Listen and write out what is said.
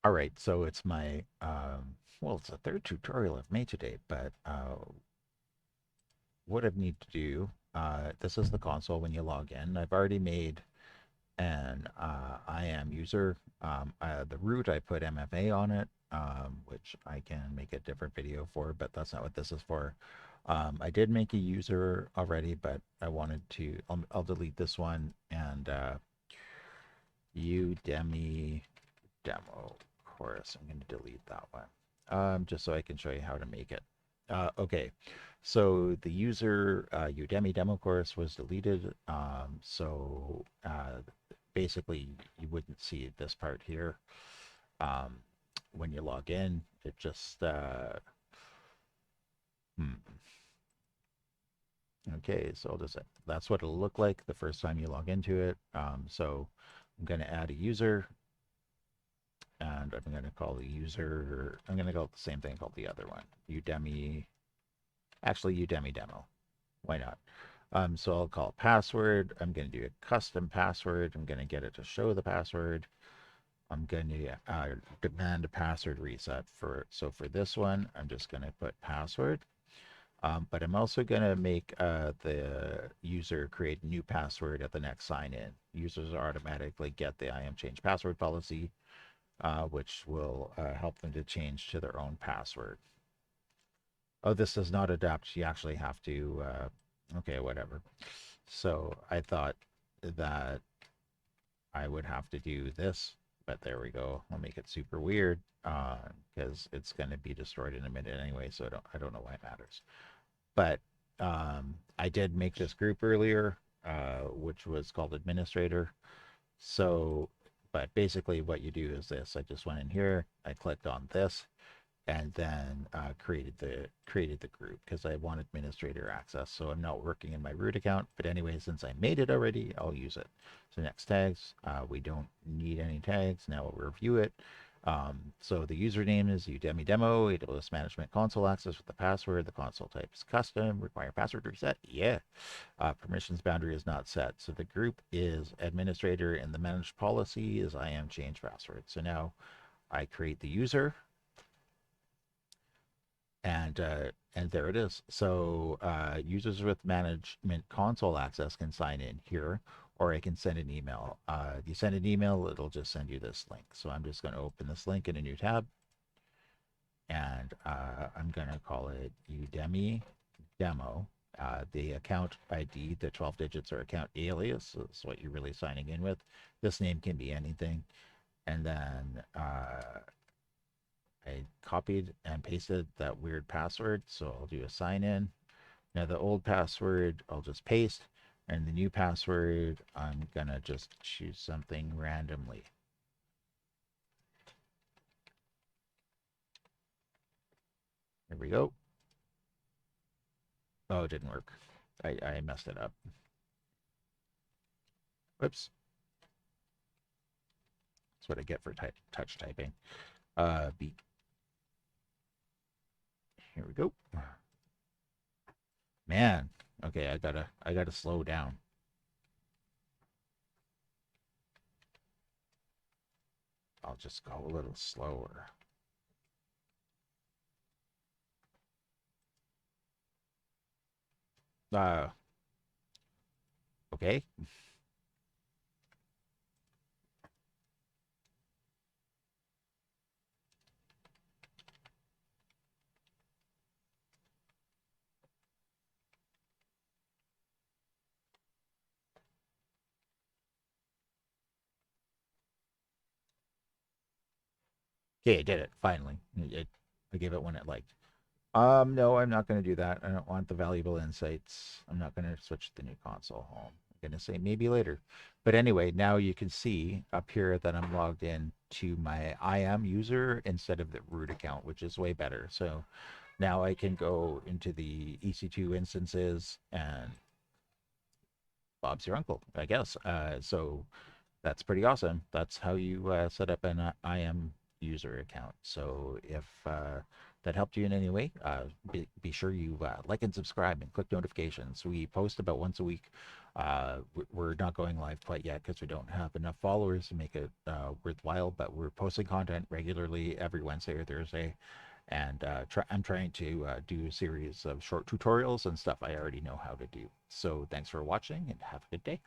All right, so it's my well, it's the third tutorial I've made today, but what I need to do, this is the console when you log in. I've already made an IAM user. The root, I put MFA on it, which I can make a different video for, but that's not what this is for. I did make a user already, but I wanted to, I'll delete this one and Udemy demo course. I'm going to delete that one just so I can show you how to make it. Okay, so the user Udemy demo course was deleted. Basically, you wouldn't see this part here. Um, when you log in, it just, okay, so that's what it'll look like the first time you log into it. So I'm going to add a user and I'm going to call the user, I'm going to call it the same thing called the other one, Udemy, actually Udemy demo. Why not? So I'll call it password. I'm going to do a custom password. I'm going to get it to show the password. I'm going to demand a password reset so for this one, I'm just going to put password. But I'm also going to make the user create a new password at the next sign in. Users automatically get the IAM change password policy, which will help them to change to their own password. Oh, this does not adapt. You actually have to, okay, whatever. So I thought that I would have to do this, but there we go. I'll make it super weird because it's going to be destroyed in a minute anyway, so I don't know why it matters. But I did make this group earlier, which was called administrator. So, but basically what you do is this. I just went in here, I clicked on this, and then created the group because I want administrator access. So I'm not working in my root account, but anyway, since I made it already, I'll use it. So next tags, we don't need any tags. Now we'll review it. So the username is Udemy demo, AWS management console access with the password. The console type is custom, require password reset. Yeah. Permissions boundary is not set. So the group is administrator and the managed policy is IAM change password. So now I create the user and there it is. So users with management console access can sign in here, or I can send an email. If you send an email, it'll just send you this link. So I'm just going to open this link in a new tab, and I'm going to call it Udemy demo. The account ID, the 12 digits or account alias is what you're really signing in with. This name can be anything. And then I copied and pasted that weird password, so I'll do a sign in. Now the old password I'll just paste, and the new password I'm gonna just choose something randomly. There we go. Oh, it didn't work. I messed it up. Whoops. That's what I get for touch typing. B. Here we go. Man. Okay, I gotta slow down. I'll just go a little slower. Uh, okay. Okay, I did it finally. I gave it one it liked. No, I'm not going to do that. I don't want the valuable insights. I'm not going to switch the new console home. I'm going to say maybe later. But anyway, now you can see up here that I'm logged in to my IAM user instead of the root account, which is way better. So now I can go into the EC2 instances and Bob's your uncle, I guess. So that's pretty awesome. That's how you set up an IAM user account. So if that helped you in any way, be sure you like and subscribe and click notifications. We post about once a week We're not going live quite yet because we don't have enough followers to make it worthwhile, but we're posting content regularly every Wednesday or Thursday. And I'm trying to do a series of short tutorials and stuff I already know how to do. So thanks for watching and have a good day.